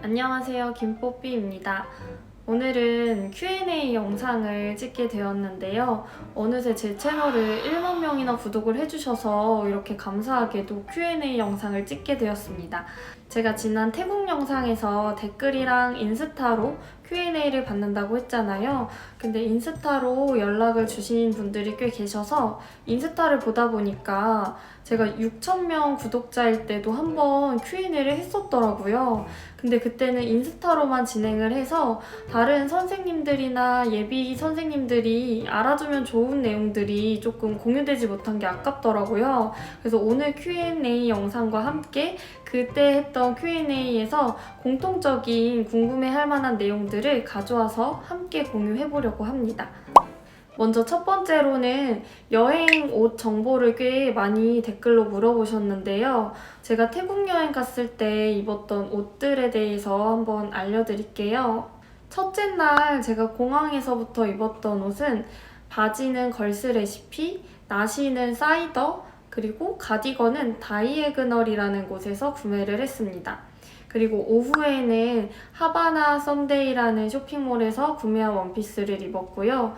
안녕하세요, 김뽀삐입니다. 오늘은 Q&A 영상을 찍게 되었는데요. 어느새 제 채널을 1만 명이나 구독을 해주셔서 이렇게 감사하게도 Q&A 영상을 찍게 되었습니다. 제가 지난 태국 영상에서 댓글이랑 인스타로 Q&A를 받는다고 했잖아요. 근데 인스타로 연락을 주신 분들이 꽤 계셔서 인스타를 보다 보니까 제가 6,000명 구독자일 때도 한번 Q&A를 했었더라고요. 근데 그때는 인스타로만 진행을 해서 다른 선생님들이나 예비 선생님들이 알아두면 좋은 내용들이 조금 공유되지 못한 게 아깝더라고요. 그래서 오늘 Q&A 영상과 함께 그때 했던 Q&A에서 공통적인 궁금해할 만한 내용들을 가져와서 함께 공유해보려고 합니다. 먼저 첫 번째로는 여행 옷 정보를 꽤 많이 댓글로 물어보셨는데요. 제가 태국 여행 갔을 때 입었던 옷들에 대해서 한번 알려드릴게요. 첫째 날 제가 공항에서부터 입었던 옷은 바지는 걸스 레시피, 나시는 사이더, 그리고 가디건은 다이애그널이라는 곳에서 구매를 했습니다. 그리고 오후에는 하바나 썸데이라는 쇼핑몰에서 구매한 원피스를 입었고요.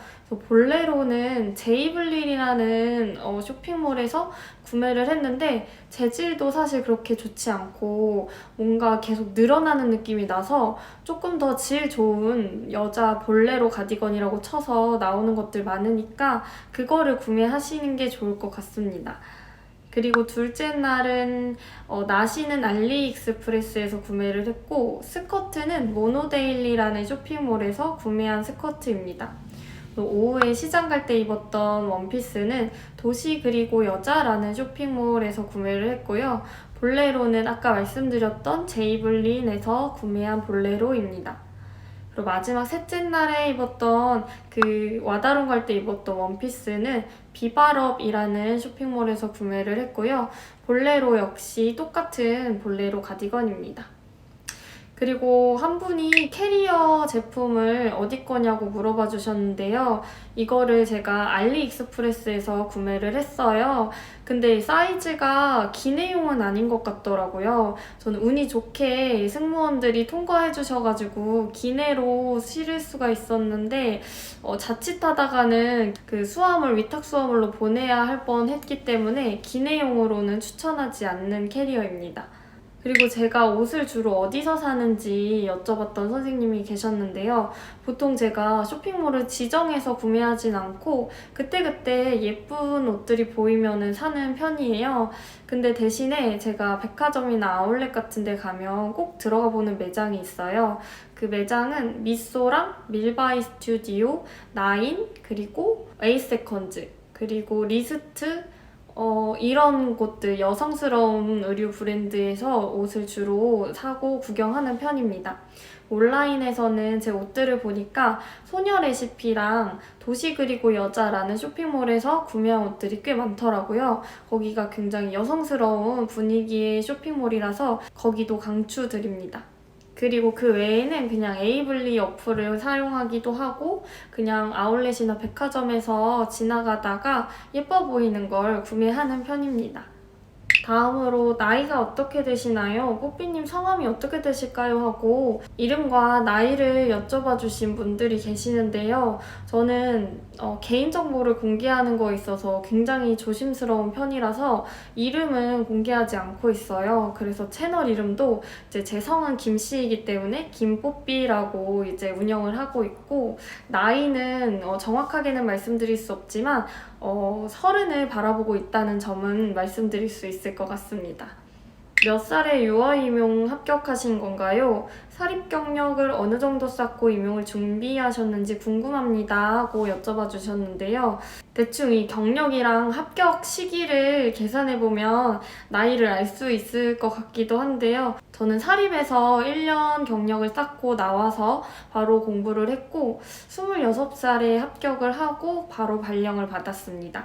볼레로는 제이블릴이라는 쇼핑몰에서 구매를 했는데 재질도 사실 그렇게 좋지 않고 뭔가 계속 늘어나는 느낌이 나서 조금 더 질 좋은 여자 볼레로 가디건이라고 쳐서 나오는 것들 많으니까 그거를 구매하시는 게 좋을 것 같습니다. 그리고 둘째 날은 나시는 알리익스프레스에서 구매를 했고 스커트는 모노데일리라는 쇼핑몰에서 구매한 스커트입니다. 오후에 시장 갈 때 입었던 원피스는 도시 그리고 여자라는 쇼핑몰에서 구매를 했고요. 볼레로는 아까 말씀드렸던 제이블린에서 구매한 볼레로입니다. 그리고 마지막 셋째 날에 입었던 그 와다룬 갈 때 입었던 원피스는 비바럽이라는 쇼핑몰에서 구매를 했고요. 볼레로 역시 똑같은 볼레로 가디건입니다. 그리고 한 분이 캐리어 제품을 어디 거냐고 물어봐 주셨는데요. 이거를 제가 알리익스프레스에서 구매를 했어요. 근데 사이즈가 기내용은 아닌 것 같더라고요. 저는 운이 좋게 승무원들이 통과해 주셔가지고 기내로 실을 수가 있었는데 자칫하다가는 그 수화물, 위탁 수화물로 보내야 할 뻔했기 때문에 기내용으로는 추천하지 않는 캐리어입니다. 그리고 제가 옷을 주로 어디서 사는지 여쭤봤던 선생님이 계셨는데요. 보통 제가 쇼핑몰을 지정해서 구매하진 않고 그때그때 예쁜 옷들이 보이면 사는 편이에요. 근데 대신에 제가 백화점이나 아울렛 같은 데 가면 꼭 들어가 보는 매장이 있어요. 그 매장은 미소랑 밀바이 스튜디오, 나인, 그리고 에이세컨즈, 그리고 리스트, 이런 곳들 여성스러운 의류 브랜드에서 옷을 주로 사고 구경하는 편입니다. 온라인에서는 제 옷들을 보니까 소녀 레시피랑 도시 그리고 여자라는 쇼핑몰에서 구매한 옷들이 꽤 많더라고요. 거기가 굉장히 여성스러운 분위기의 쇼핑몰이라서 거기도 강추드립니다. 그리고 그 외에는 그냥 에이블리 어플을 사용하기도 하고 그냥 아울렛이나 백화점에서 지나가다가 예뻐 보이는 걸 구매하는 편입니다. 다음으로 나이가 어떻게 되시나요? 뽀삐님 성함이 어떻게 되실까요? 하고 이름과 나이를 여쭤봐 주신 분들이 계시는데요. 저는 개인정보를 공개하는 거에 있어서 굉장히 조심스러운 편이라서 이름은 공개하지 않고 있어요. 그래서 채널 이름도 이제 제 성은 김씨이기 때문에 김뽀삐라고 이제 운영을 하고 있고 나이는 정확하게는 말씀드릴 수 없지만 30을 바라보고 있다는 점은 말씀드릴 수 있을 것 같습니다. 몇 살에 유아임용 합격하신 건가요? 사립 경력을 어느 정도 쌓고 임용을 준비하셨는지 궁금합니다 하고 여쭤봐 주셨는데요. 대충 이 경력이랑 합격 시기를 계산해보면 나이를 알 수 있을 것 같기도 한데요. 저는 사립에서 1년 경력을 쌓고 나와서 바로 공부를 했고 26살에 합격을 하고 바로 발령을 받았습니다.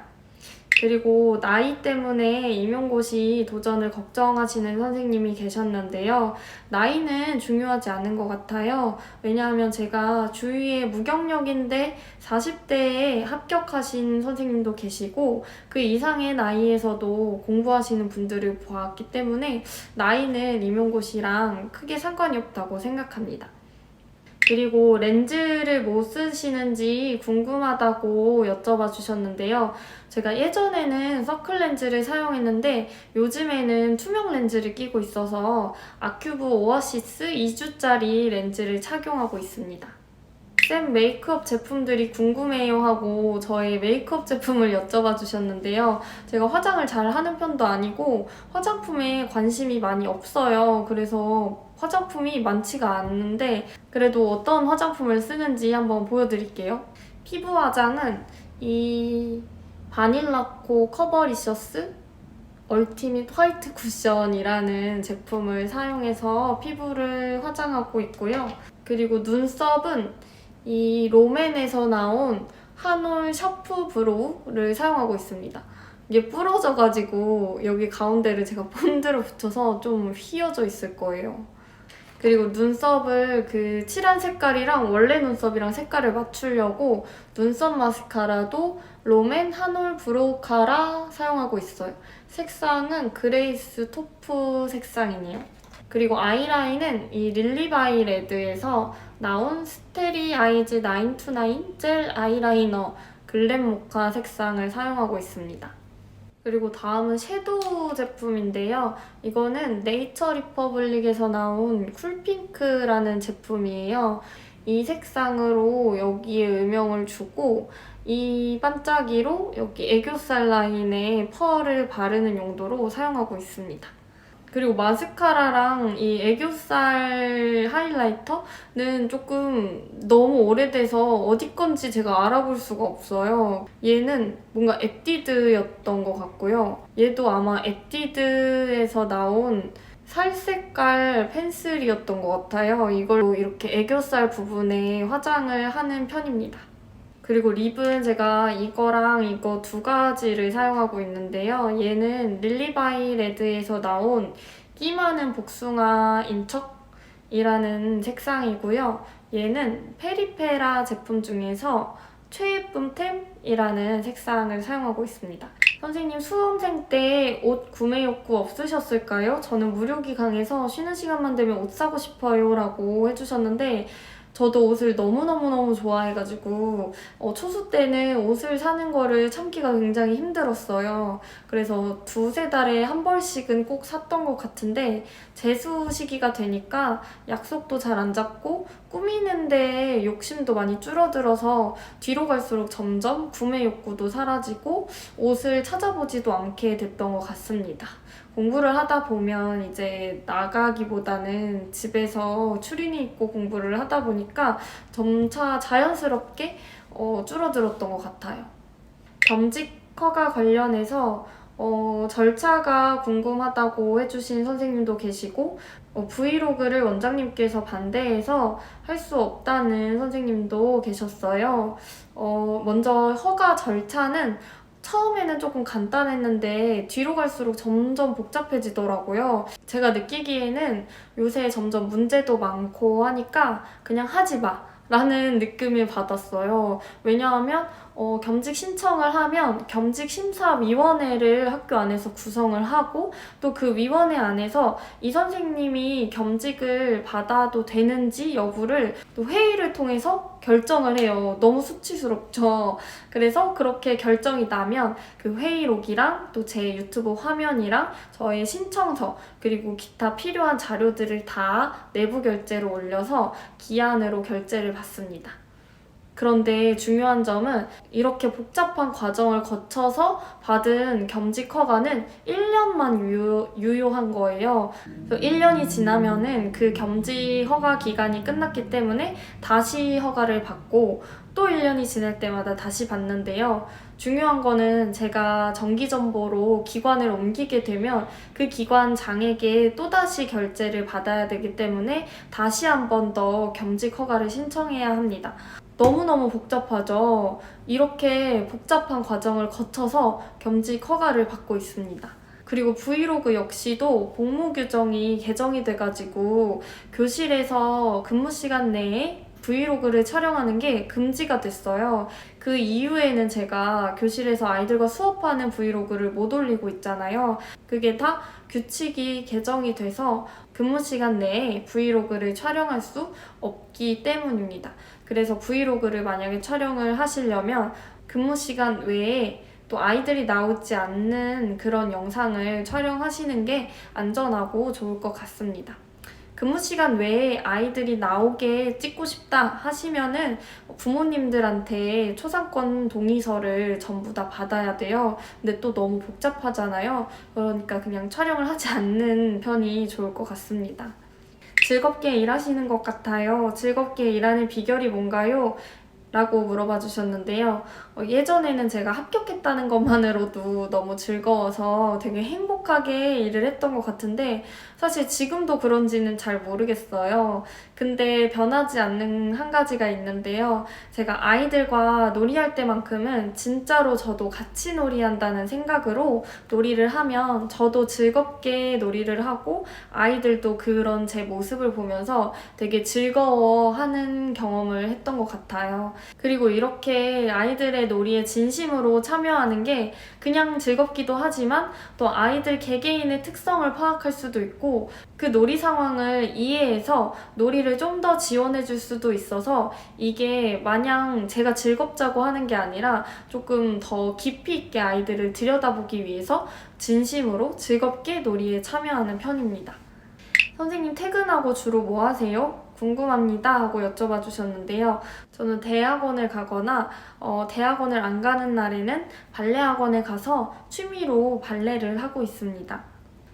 그리고 나이 때문에 임용고시 도전을 걱정하시는 선생님이 계셨는데요. 나이는 중요하지 않은 것 같아요. 왜냐하면 제가 주위에 무경력인데 40대에 합격하신 선생님도 계시고 그 이상의 나이에서도 공부하시는 분들을 보았기 때문에 나이는 임용고시랑 크게 상관이 없다고 생각합니다. 그리고 렌즈를 뭐 쓰시는지 궁금하다고 여쭤봐 주셨는데요. 제가 예전에는 서클 렌즈를 사용했는데 요즘에는 투명 렌즈를 끼고 있어서 아큐브 오아시스 2주짜리 렌즈를 착용하고 있습니다. 쌤 메이크업 제품들이 궁금해요 하고 저의 메이크업 제품을 여쭤봐 주셨는데요. 제가 화장을 잘 하는 편도 아니고 화장품에 관심이 많이 없어요. 그래서 화장품이 많지가 않는데 그래도 어떤 화장품을 쓰는지 한번 보여드릴게요. 피부 화장은 이 바닐라코 커버리셔스 얼티밋 화이트 쿠션이라는 제품을 사용해서 피부를 화장하고 있고요. 그리고 눈썹은 이 롬앤에서 나온 한올 샤프 브로우를 사용하고 있습니다. 이게 부러져가지고 여기 가운데를 제가 본드를 붙여서 좀 휘어져 있을 거예요. 그리고 눈썹을 그 칠한 색깔이랑 원래 눈썹이랑 색깔을 맞추려고 눈썹 마스카라도 롬앤 한올 브로우 카라 사용하고 있어요. 색상은 그레이스 토프 색상이네요. 그리고 아이라인은 이 릴리바이 레드에서 나온 스테리 아이즈 929 젤 아이라이너 글램 모카 색상을 사용하고 있습니다. 그리고 다음은 섀도우 제품인데요. 이거는 네이처 리퍼블릭에서 나온 쿨핑크라는 제품이에요. 이 색상으로 여기에 음영을 주고 이 반짝이로 여기 애교살 라인에 펄을 바르는 용도로 사용하고 있습니다. 그리고 마스카라랑 이 애교살 하이라이터는 조금 너무 오래돼서 어디 건지 제가 알아볼 수가 없어요. 얘는 뭔가 에뛰드였던 것 같고요. 얘도 아마 에뛰드에서 나온 살색깔 펜슬이었던 것 같아요. 이걸로 이렇게 애교살 부분에 화장을 하는 편입니다. 그리고 립은 제가 이거랑 이거 두 가지를 사용하고 있는데요. 얘는 릴리바이 레드에서 나온 끼 많은 복숭아 인척이라는 색상이고요. 얘는 페리페라 제품 중에서 최예쁨템이라는 색상을 사용하고 있습니다. 선생님 수험생 때 옷 구매 욕구 없으셨을까요? 저는 무료기강에서 쉬는 시간만 되면 옷 사고 싶어요 라고 해주셨는데 저도 옷을 너무너무너무 좋아해가지고 초수 때는 옷을 사는 거를 참기가 굉장히 힘들었어요. 그래서 두세 달에 한 벌씩은 꼭 샀던 것 같은데 재수 시기가 되니까 약속도 잘 안 잡고 꾸미는데 욕심도 많이 줄어들어서 뒤로 갈수록 점점 구매 욕구도 사라지고 옷을 찾아보지도 않게 됐던 것 같습니다. 공부를 하다 보면 이제 나가기보다는 집에서 추리닝 입고 공부를 하다 보니까 점차 자연스럽게 줄어들었던 것 같아요. 겸직 허가 관련해서 절차가 궁금하다고 해주신 선생님도 계시고 브이로그를 원장님께서 반대해서 할 수 없다는 선생님도 계셨어요. 먼저 허가 절차는 처음에는 조금 간단했는데 뒤로 갈수록 점점 복잡해지더라고요. 제가 느끼기에는 요새 점점 문제도 많고 하니까 그냥 하지 마 라는 느낌을 받았어요. 왜냐하면 겸직 신청을 하면 겸직심사위원회를 학교 안에서 구성을 하고 또 그 위원회 안에서 이 선생님이 겸직을 받아도 되는지 여부를 또 회의를 통해서 결정을 해요. 너무 수치스럽죠. 그래서 그렇게 결정이 나면 그 회의록이랑 또 제 유튜브 화면이랑 저의 신청서 그리고 기타 필요한 자료들을 다 내부 결제로 올려서 기한으로 결제를 받습니다. 그런데 중요한 점은 이렇게 복잡한 과정을 거쳐서 받은 겸직 허가는 1년만 유효한 거예요. 그래서 1년이 지나면은 그 겸직 허가 기간이 끝났기 때문에 다시 허가를 받고 또 1년이 지날 때마다 다시 받는데요. 중요한 거는 제가 정기전보로 기관을 옮기게 되면 그 기관장에게 또다시 결제를 받아야 되기 때문에 다시 한 번 더 겸직 허가를 신청해야 합니다. 너무너무 복잡하죠. 이렇게 복잡한 과정을 거쳐서 겸직 허가를 받고 있습니다. 그리고 브이로그 역시도 복무 규정이 개정이 돼가지고 교실에서 근무 시간 내에 브이로그를 촬영하는 게 금지가 됐어요. 그 이후에는 제가 교실에서 아이들과 수업하는 브이로그를 못 올리고 있잖아요. 그게 다 규칙이 개정이 돼서 근무 시간 내에 브이로그를 촬영할 수 없기 때문입니다. 그래서 브이로그를 만약에 촬영을 하시려면 근무 시간 외에 또 아이들이 나오지 않는 그런 영상을 촬영하시는 게 안전하고 좋을 것 같습니다. 근무 시간 외에 아이들이 나오게 찍고 싶다 하시면은 부모님들한테 초상권 동의서를 전부 다 받아야 돼요. 근데 또 너무 복잡하잖아요. 그러니까 그냥 촬영을 하지 않는 편이 좋을 것 같습니다. 즐겁게 일하시는 것 같아요. 즐겁게 일하는 비결이 뭔가요? 라고 물어봐 주셨는데요. 예전에는 제가 합격했다는 것만으로도 너무 즐거워서 되게 행복하게 일을 했던 것 같은데 사실 지금도 그런지는 잘 모르겠어요. 근데 변하지 않는 한 가지가 있는데요. 제가 아이들과 놀이할 때만큼은 진짜로 저도 같이 놀이한다는 생각으로 놀이를 하면 저도 즐겁게 놀이를 하고 아이들도 그런 제 모습을 보면서 되게 즐거워하는 경험을 했던 것 같아요. 그리고 이렇게 아이들의 놀이에 진심으로 참여하는 게 그냥 즐겁기도 하지만 또 아이들 개개인의 특성을 파악할 수도 있고 그 놀이 상황을 이해해서 놀이를 좀 더 지원해 줄 수도 있어서 이게 마냥 제가 즐겁자고 하는 게 아니라 조금 더 깊이 있게 아이들을 들여다보기 위해서 진심으로 즐겁게 놀이에 참여하는 편입니다. 선생님 퇴근하고 주로 뭐 하세요? 궁금합니다 하고 여쭤봐 주셨는데요. 저는 대학원을 가거나 대학원을 안 가는 날에는 발레 학원에 가서 취미로 발레를 하고 있습니다.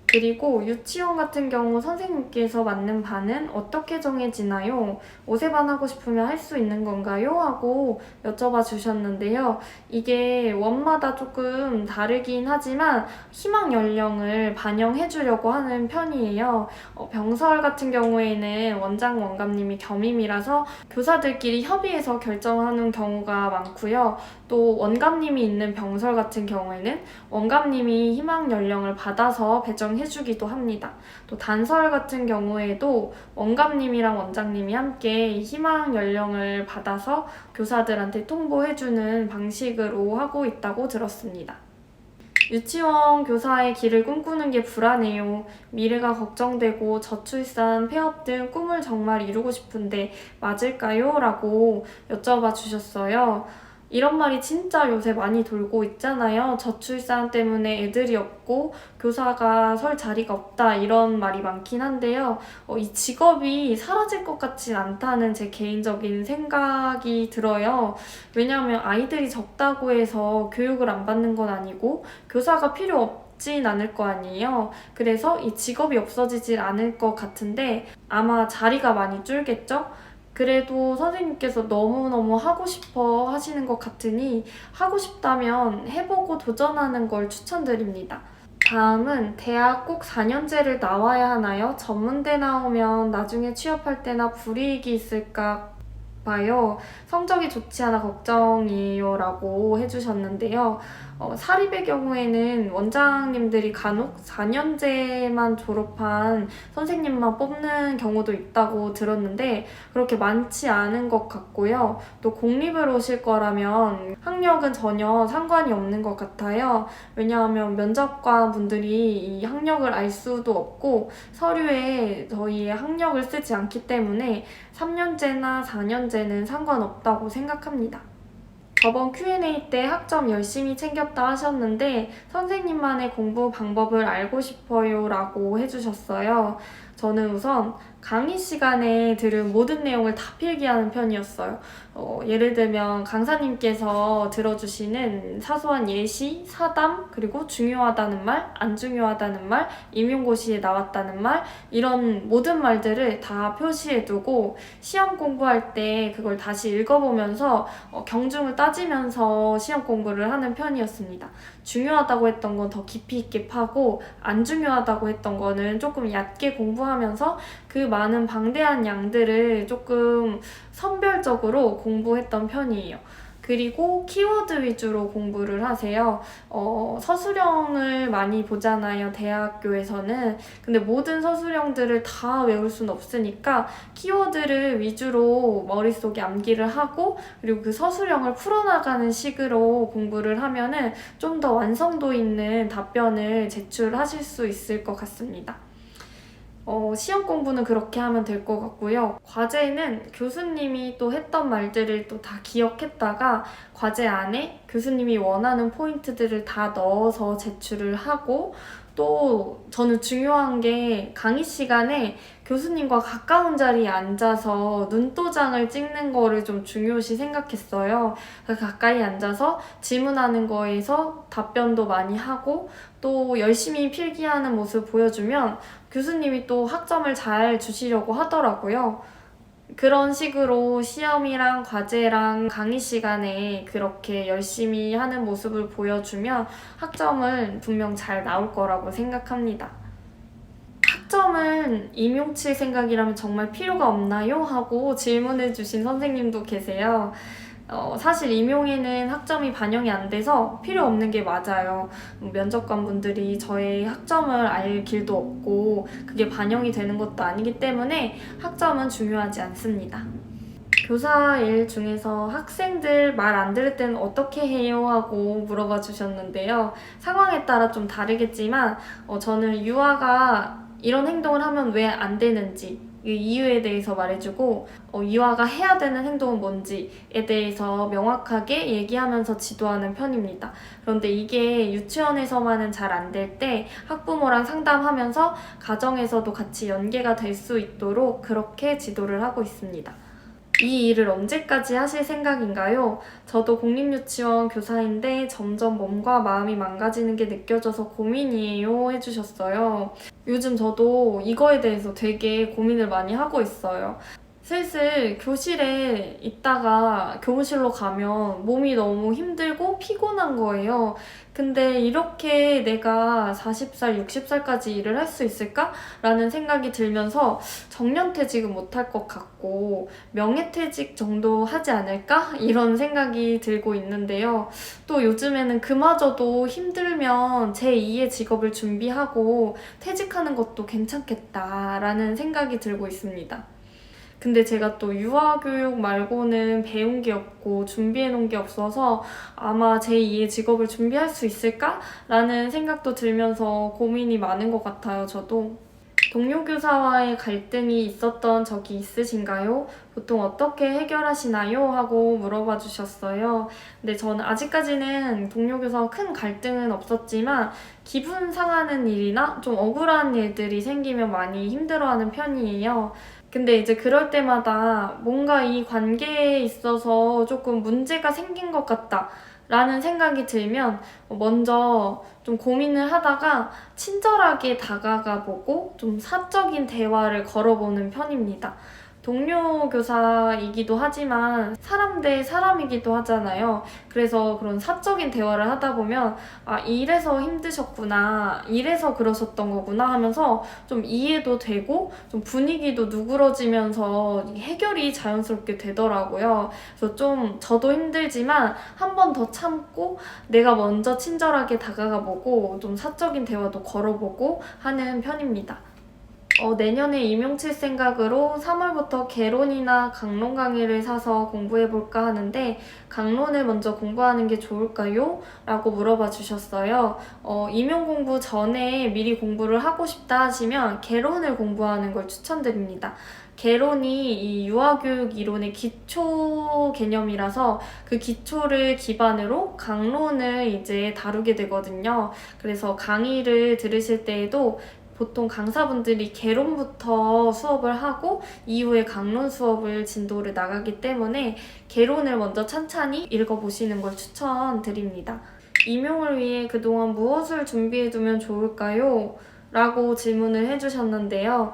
그리고 유치원 같은 경우 선생님께서 맞는 반은 어떻게 정해지나요? 5세반 하고 싶으면 할 수 있는 건가요? 하고 여쭤봐 주셨는데요. 이게 원마다 조금 다르긴 하지만 희망 연령을 반영해 주려고 하는 편이에요. 병설 같은 경우에는 원장 원감님이 겸임이라서 교사들끼리 협의해서 결정하는 경우가 많고요. 또 원감님이 있는 병설 같은 경우에는 원감님이 희망 연령을 받아서 배정해주기도 합니다. 또 단설 같은 경우에도 원감님이랑 원장님이 함께 희망 연령을 받아서 교사들한테 통보해주는 방식으로 하고 있다고 들었습니다. 유치원 교사의 길을 꿈꾸는 게 불안해요. 미래가 걱정되고 저출산, 폐업 등 꿈을 정말 이루고 싶은데 맞을까요? 라고 여쭤봐 주셨어요. 이런 말이 진짜 요새 많이 돌고 있잖아요. 저출산 때문에 애들이 없고 교사가 설 자리가 없다 이런 말이 많긴 한데요. 이 직업이 사라질 것 같진 않다는 제 개인적인 생각이 들어요. 왜냐하면 아이들이 적다고 해서 교육을 안 받는 건 아니고 교사가 필요 없진 않을 거 아니에요. 그래서 이 직업이 없어지질 않을 것 같은데 아마 자리가 많이 줄겠죠? 그래도 선생님께서 너무너무 하고 싶어 하시는 것 같으니 하고 싶다면 해보고 도전하는 걸 추천드립니다. 다음은 대학 꼭 4년제를 나와야 하나요? 전문대 나오면 나중에 취업할 때나 불이익이 있을까 봐요. 성적이 좋지 않아 걱정이에요 라고 해주셨는데요. 사립의 경우에는 원장님들이 간혹 4년제만 졸업한 선생님만 뽑는 경우도 있다고 들었는데 그렇게 많지 않은 것 같고요. 또 공립을 오실 거라면 학력은 전혀 상관이 없는 것 같아요. 왜냐하면 면접관 분들이 이 학력을 알 수도 없고 서류에 저희의 학력을 쓰지 않기 때문에 3년제나 4년제는 상관없다고 생각합니다. 저번 Q&A 때 학점 열심히 챙겼다 하셨는데 선생님만의 공부 방법을 알고 싶어요 라고 해주셨어요. 저는 우선 강의 시간에 들은 모든 내용을 다 필기하는 편이었어요. 예를 들면 강사님께서 들어주시는 사소한 예시, 사담, 그리고 중요하다는 말, 안 중요하다는 말, 임용고시에 나왔다는 말 이런 모든 말들을 다 표시해두고 시험 공부할 때 그걸 다시 읽어보면서 경중을 따지면서 시험 공부를 하는 편이었습니다. 중요하다고 했던 건 더 깊이 있게 파고 안 중요하다고 했던 거는 조금 얕게 공부하는 공부하면서 그 많은 방대한 양들을 조금 선별적으로 공부했던 편이에요. 그리고 키워드 위주로 공부를 하세요. 서술형을 많이 보잖아요, 대학교에서는. 근데 모든 서술형들을 다 외울 수는 없으니까 키워드를 위주로 머릿속에 암기를 하고, 그리고 그 서술형을 풀어나가는 식으로 공부를 하면은 좀 더 완성도 있는 답변을 제출하실 수 있을 것 같습니다. 시험 공부는 그렇게 하면 될 것 같고요. 과제는 교수님이 또 했던 말들을 또 다 기억했다가 과제 안에 교수님이 원하는 포인트들을 다 넣어서 제출을 하고, 또 저는 중요한 게 강의 시간에 교수님과 가까운 자리에 앉아서 눈도장을 찍는 거를 좀 중요시 생각했어요. 가까이 앉아서 질문하는 거에서 답변도 많이 하고, 또 열심히 필기하는 모습 보여주면 교수님이 또 학점을 잘 주시려고 하더라고요. 그런 식으로 시험이랑 과제랑 강의 시간에 그렇게 열심히 하는 모습을 보여주면 학점은 분명 잘 나올 거라고 생각합니다. 학점은 임용칠 생각이라면 정말 필요가 없나요? 하고 질문해 주신 선생님도 계세요. 사실 임용에는 학점이 반영이 안 돼서 필요 없는 게 맞아요. 면접관분들이 저의 학점을 알 길도 없고 그게 반영이 되는 것도 아니기 때문에 학점은 중요하지 않습니다. 교사 일 중에서 학생들 말 안 들을 때는 어떻게 해요? 하고 물어봐 주셨는데요. 상황에 따라 좀 다르겠지만 저는 유아가 이런 행동을 하면 왜 안 되는지 이 이유에 대해서 말해주고, 유아가 해야 되는 행동은 뭔지에 대해서 명확하게 얘기하면서 지도하는 편입니다. 그런데 이게 유치원에서만은 잘 안 될 때 학부모랑 상담하면서 가정에서도 같이 연계가 될 수 있도록 그렇게 지도를 하고 있습니다. 이 일을 언제까지 하실 생각인가요? 저도 공립유치원 교사인데 점점 몸과 마음이 망가지는 게 느껴져서 고민이에요 해주셨어요. 요즘 저도 이거에 대해서 되게 고민을 많이 하고 있어요. 슬슬 교실에 있다가 교무실로 가면 몸이 너무 힘들고 피곤한 거예요. 근데 이렇게 내가 40살, 60살까지 일을 할 수 있을까? 라는 생각이 들면서 정년퇴직은 못할 것 같고 명예퇴직 정도 하지 않을까? 이런 생각이 들고 있는데요. 또 요즘에는 그마저도 힘들면 제2의 직업을 준비하고 퇴직하는 것도 괜찮겠다라는 생각이 들고 있습니다. 근데 제가 또 유아교육 말고는 배운 게 없고 준비해 놓은 게 없어서 아마 제2의 직업을 준비할 수 있을까? 라는 생각도 들면서 고민이 많은 것 같아요, 저도. 동료 교사와의 갈등이 있었던 적이 있으신가요? 보통 어떻게 해결하시나요? 하고 물어봐 주셨어요. 근데 저는 아직까지는 동료 교사와 큰 갈등은 없었지만 기분 상하는 일이나 좀 억울한 일들이 생기면 많이 힘들어하는 편이에요. 근데 이제 그럴 때마다 뭔가 이 관계에 있어서 조금 문제가 생긴 것 같다 라는 생각이 들면 먼저 좀 고민을 하다가 친절하게 다가가 보고 좀 사적인 대화를 걸어보는 편입니다. 동료 교사이기도 하지만 사람 대 사람이기도 하잖아요. 그래서 그런 사적인 대화를 하다 보면 이래서 힘드셨구나, 이래서 그러셨던 거구나 하면서 좀 이해도 되고 좀 분위기도 누그러지면서 해결이 자연스럽게 되더라고요. 그래서 좀 저도 힘들지만 한 번 더 참고 내가 먼저 친절하게 다가가 보고 좀 사적인 대화도 걸어보고 하는 편입니다. 내년에 임용칠 생각으로 3월부터 개론이나 강론 강의를 사서 공부해볼까 하는데 강론을 먼저 공부하는 게 좋을까요? 라고 물어봐 주셨어요. 임용 공부 전에 미리 공부를 하고 싶다 하시면 개론을 공부하는 걸 추천드립니다. 개론이 이 유아교육 이론의 기초 개념이라서 그 기초를 기반으로 강론을 이제 다루게 되거든요. 그래서 강의를 들으실 때에도 보통 강사분들이 개론부터 수업을 하고 이후에 강론 수업을 진도를 나가기 때문에 개론을 먼저 찬찬히 읽어보시는 걸 추천드립니다. 임용을 위해 그동안 무엇을 준비해두면 좋을까요? 라고 질문을 해주셨는데요.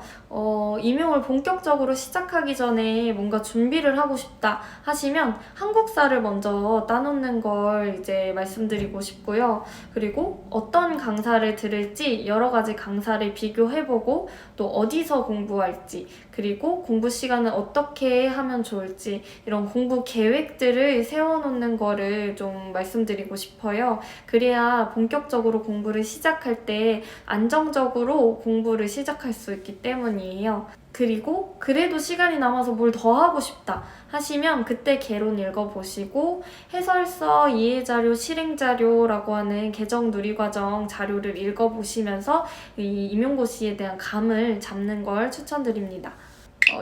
임용을 본격적으로 시작하기 전에 뭔가 준비를 하고 싶다 하시면 한국사를 먼저 따놓는 걸 이제 말씀드리고 싶고요. 그리고 어떤 강사를 들을지 여러 가지 강사를 비교해보고 또 어디서 공부할지 그리고 공부 시간은 어떻게 하면 좋을지 이런 공부 계획들을 세워놓는 거를 좀 말씀드리고 싶어요. 그래야 본격적으로 공부를 시작할 때 안정적으로 공부를 시작할 수 있기 때문이에요. 그리고 그래도 시간이 남아서 뭘 더 하고 싶다 하시면 그때 개론 읽어보시고 해설서, 이해자료, 실행자료라고 하는 개정 누리과정 자료를 읽어보시면서 이 임용고시에 대한 감을 잡는 걸 추천드립니다.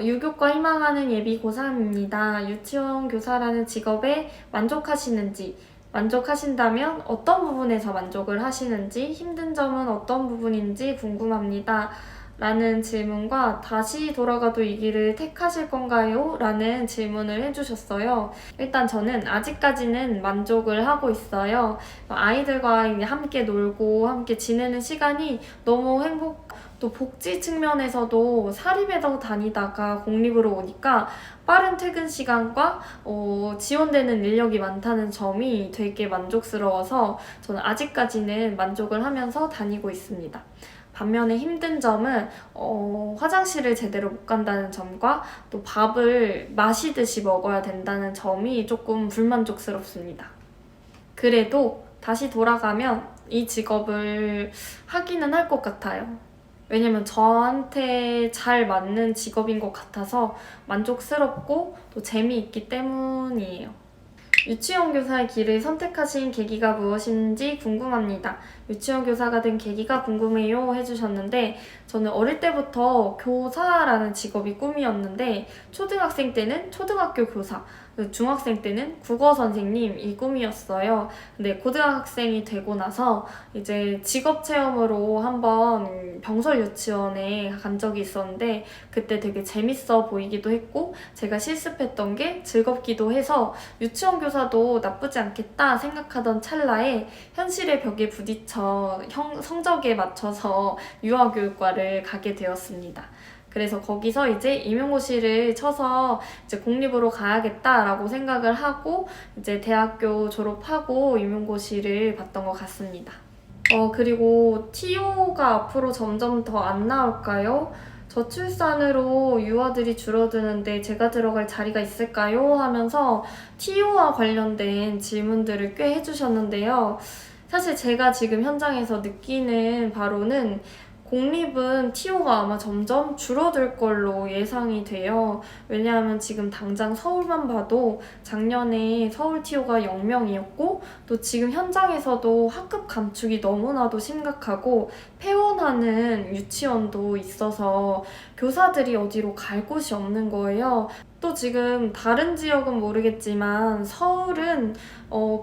유교과 희망하는 예비 고3입니다. 유치원 교사라는 직업에 만족하시는지, 만족하신다면 어떤 부분에서 만족을 하시는지, 힘든 점은 어떤 부분인지 궁금합니다. 라는 질문과 다시 돌아가도 이 길을 택하실 건가요? 라는 질문을 해주셨어요. 일단 저는 아직까지는 만족을 하고 있어요. 아이들과 함께 놀고 함께 지내는 시간이 너무 또 복지 측면에서도 사립에서 다니다가 공립으로 오니까 빠른 퇴근 시간과 지원되는 인력이 많다는 점이 되게 만족스러워서 저는 아직까지는 만족을 하면서 다니고 있습니다. 반면에 힘든 점은 화장실을 제대로 못 간다는 점과 또 밥을 마시듯이 먹어야 된다는 점이 조금 불만족스럽습니다. 그래도 다시 돌아가면 이 직업을 하기는 할 것 같아요. 왜냐면 저한테 잘 맞는 직업인 것 같아서 만족스럽고 또 재미있기 때문이에요. 유치원 교사의 길을 선택하신 계기가 무엇인지 궁금합니다. 유치원 교사가 된 계기가 궁금해요 해주셨는데 저는 어릴 때부터 교사라는 직업이 꿈이었는데 초등학생 때는 초등학교 교사, 중학생 때는 국어 선생님이 꿈이었어요. 근데 고등학생이 되고 나서 이제 직업 체험으로 한번 병설 유치원에 간 적이 있었는데 그때 되게 재밌어 보이기도 했고 제가 실습했던 게 즐겁기도 해서 유치원 교사도 나쁘지 않겠다 생각하던 찰나에 현실의 벽에 부딪혀 성적에 맞춰서 유아교육과를 가게 되었습니다. 그래서 거기서 이제 임용고시를 쳐서 이제 공립으로 가야겠다라고 생각을 하고 이제 대학교 졸업하고 임용고시를 봤던 것 같습니다. 그리고 TO가 앞으로 점점 더 안 나올까요? 저출산으로 유아들이 줄어드는데 제가 들어갈 자리가 있을까요? 하면서 TO와 관련된 질문들을 꽤 해주셨는데요. 사실 제가 지금 현장에서 느끼는 바로는 공립은 TO가 아마 점점 줄어들 걸로 예상이 돼요. 왜냐하면 지금 당장 서울만 봐도 작년에 서울 TO가 0명이었고 또 지금 현장에서도 학급 감축이 너무나도 심각하고 폐원하는 유치원도 있어서 교사들이 어디로 갈 곳이 없는 거예요. 또 지금 다른 지역은 모르겠지만 서울은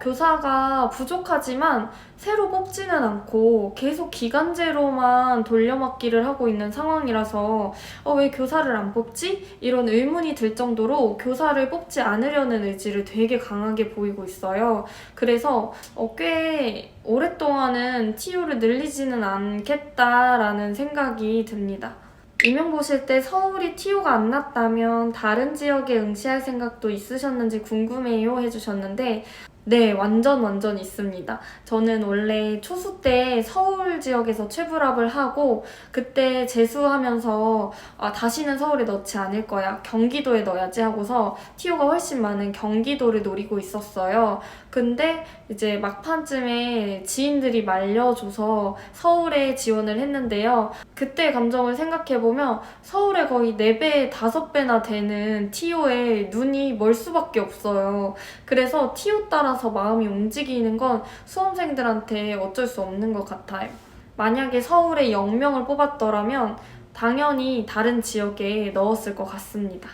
교사가 부족하지만 새로 뽑지는 않고 계속 기간제로만 돌려막기를 하고 있는 상황이라서 왜 교사를 안 뽑지? 이런 의문이 들 정도로 교사를 뽑지 않으려는 의지를 되게 강하게 보이고 있어요. 그래서 꽤 오랫동안은 TO를 늘리지는 않겠다라는 생각이 듭니다. 임용 보실 때 서울이 TO가 안 났다면 다른 지역에 응시할 생각도 있으셨는지 궁금해요 해주셨는데 네, 완전 있습니다. 저는 원래 초수 때 서울 지역에서 최불합을 하고 그때 재수하면서 다시는 서울에 넣지 않을 거야. 경기도에 넣어야지 하고서 TO가 훨씬 많은 경기도를 노리고 있었어요. 근데 이제 막판쯤에 지인들이 말려줘서 서울에 지원을 했는데요. 그때 감정을 생각해보면 서울에 거의 4배, 5배나 되는 TO에 눈이 멀 수밖에 없어요. 그래서 TO 따라서 마음이 움직이는 건 수험생들한테 어쩔 수 없는 것 같아요. 만약에 서울에 0명을 뽑았더라면 당연히 다른 지역에 넣었을 것 같습니다.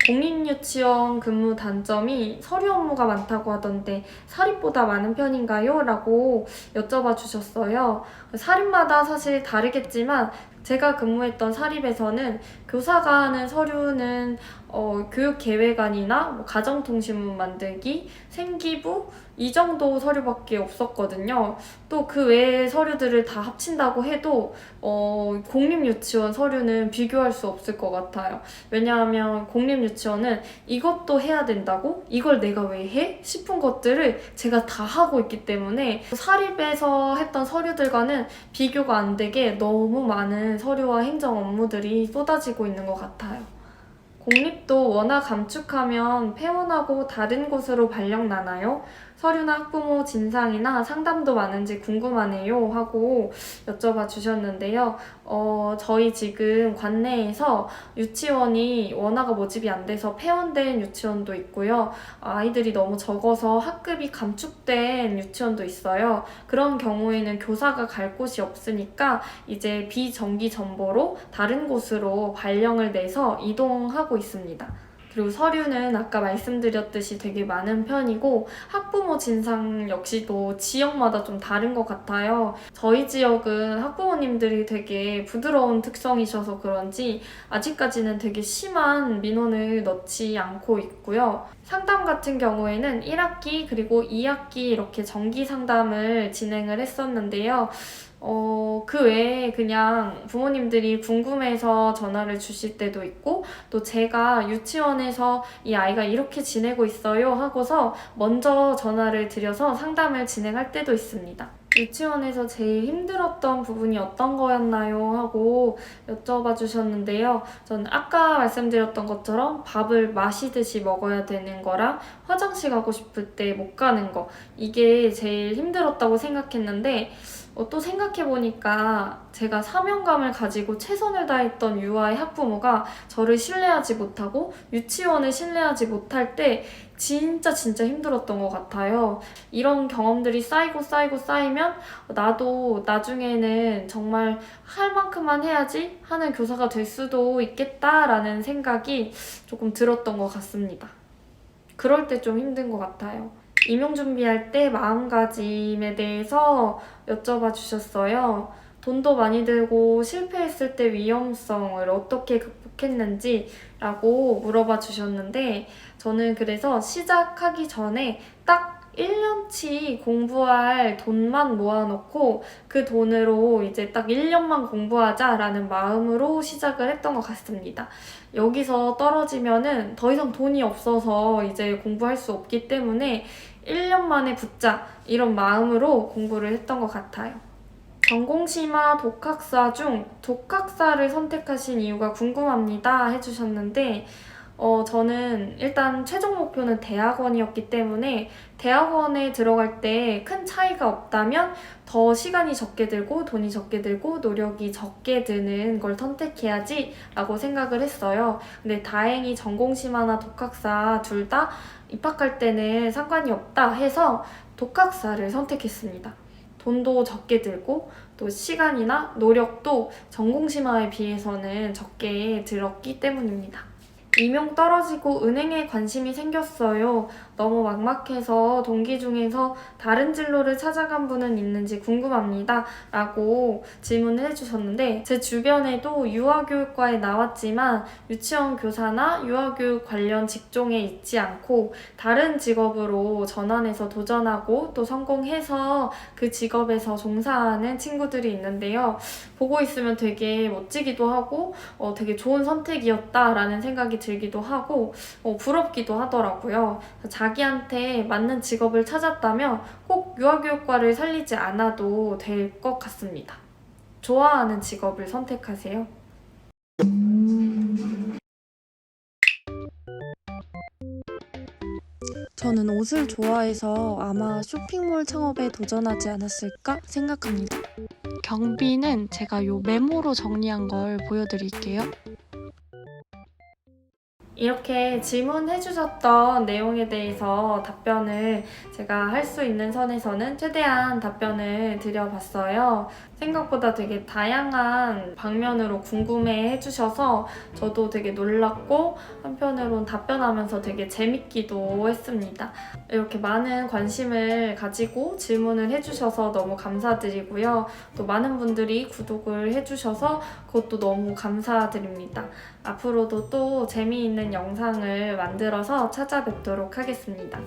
공립유치원 근무 단점이 서류 업무가 많다고 하던데 사립보다 많은 편인가요? 라고 여쭤봐 주셨어요. 사립마다 사실 다르겠지만 제가 근무했던 사립에서는 교사가 하는 서류는 교육계획안이나 뭐 가정통신문 만들기, 생기부 이 정도 서류밖에 없었거든요. 또 그 외의 서류들을 다 합친다고 해도 공립유치원 서류는 비교할 수 없을 것 같아요. 왜냐하면 공립유치원은 이것도 해야 된다고? 이걸 내가 왜 해? 싶은 것들을 제가 다 하고 있기 때문에 사립에서 했던 서류들과는 비교가 안 되게 너무 많은 서류와 행정 업무들이 쏟아지고 있는 것 같아요. 공립도 워낙 감축하면 폐원하고 다른 곳으로 발령 나나요? 서류나 학부모 진상이나 상담도 많은지 궁금하네요 하고 여쭤봐 주셨는데요. 저희 지금 관내에서 유치원이 원화가 모집이 안 돼서 폐원된 유치원도 있고요. 아이들이 너무 적어서 학급이 감축된 유치원도 있어요. 그런 경우에는 교사가 갈 곳이 없으니까 이제 비정기 전보로 다른 곳으로 발령을 내서 이동하고 있습니다. 그리고 서류는 아까 말씀드렸듯이 되게 많은 편이고 학부모 진상 역시도 지역마다 좀 다른 것 같아요. 저희 지역은 학부모님들이 되게 부드러운 특성이셔서 그런지 아직까지는 되게 심한 민원을 넣지 않고 있고요. 상담 같은 경우에는 1학기 그리고 2학기 이렇게 정기 상담을 진행을 했었는데요. 그 외에 그냥 부모님들이 궁금해서 전화를 주실 때도 있고 또 제가 유치원에서 이 아이가 이렇게 지내고 있어요 하고서 먼저 전화를 드려서 상담을 진행할 때도 있습니다. 유치원에서 제일 힘들었던 부분이 어떤 거였나요? 하고 여쭤봐 주셨는데요. 저는 아까 말씀드렸던 것처럼 밥을 마시듯이 먹어야 되는 거랑 화장실 가고 싶을 때 못 가는 거 이게 제일 힘들었다고 생각했는데 또 생각해보니까 제가 사명감을 가지고 최선을 다했던 유아의 학부모가 저를 신뢰하지 못하고 유치원을 신뢰하지 못할 때 진짜 힘들었던 것 같아요. 이런 경험들이 쌓이면 나도 나중에는 정말 할 만큼만 해야지 하는 교사가 될 수도 있겠다라는 생각이 조금 들었던 것 같습니다. 그럴 때 좀 힘든 것 같아요. 임용 준비할 때 마음가짐에 대해서 여쭤봐 주셨어요. 돈도 많이 들고 실패했을 때 위험성을 어떻게 극복했는지 라고 물어봐 주셨는데 저는 그래서 시작하기 전에 딱 1년치 공부할 돈만 모아놓고 그 돈으로 이제 딱 1년만 공부하자라는 마음으로 시작을 했던 것 같습니다. 여기서 떨어지면은 더 이상 돈이 없어서 이제 공부할 수 없기 때문에 1년 만에 붙자 이런 마음으로 공부를 했던 것 같아요. 전공심화 독학사 중 독학사를 선택하신 이유가 궁금합니다 해주셨는데 저는 일단 최종 목표는 대학원이었기 때문에 대학원에 들어갈 때 큰 차이가 없다면 더 시간이 적게 들고 돈이 적게 들고 노력이 적게 드는 걸 선택해야지 라고 생각을 했어요. 근데 다행히 전공심화나 독학사 둘 다 입학할 때는 상관이 없다 해서 독학사를 선택했습니다. 돈도 적게 들고 또 시간이나 노력도 전공심화에 비해서는 적게 들었기 때문입니다. 임용 떨어지고 은행에 관심이 생겼어요. 너무 막막해서 동기 중에서 다른 진로를 찾아간 분은 있는지 궁금합니다. 라고 질문을 해주셨는데 제 주변에도 유아교육과에 나왔지만 유치원 교사나 유아교육 관련 직종에 있지 않고 다른 직업으로 전환해서 도전하고 또 성공해서 그 직업에서 종사하는 친구들이 있는데요. 보고 있으면 되게 멋지기도 하고 되게 좋은 선택이었다라는 생각이 들기도 하고 부럽기도 하더라고요. 자기한테 맞는 직업을 찾았다면 꼭 유아교육과를 살리지 않아도 될 것 같습니다. 좋아하는 직업을 선택하세요. 저는 옷을 좋아해서 아마 쇼핑몰 창업에 도전하지 않았을까 생각합니다. 경비는 제가 요 메모로 정리한 걸 보여드릴게요. 이렇게 질문해주셨던 내용에 대해서 답변을 제가 할 수 있는 선에서는 최대한 답변을 드려봤어요. 생각보다 되게 다양한 방면으로 궁금해 해주셔서 저도 되게 놀랐고 한편으론 답변하면서 되게 재밌기도 했습니다. 이렇게 많은 관심을 가지고 질문을 해주셔서 너무 감사드리고요. 또 많은 분들이 구독을 해주셔서 그것도 너무 감사드립니다. 앞으로도 또 재미있는 영상을 만들어서 찾아뵙도록 하겠습니다.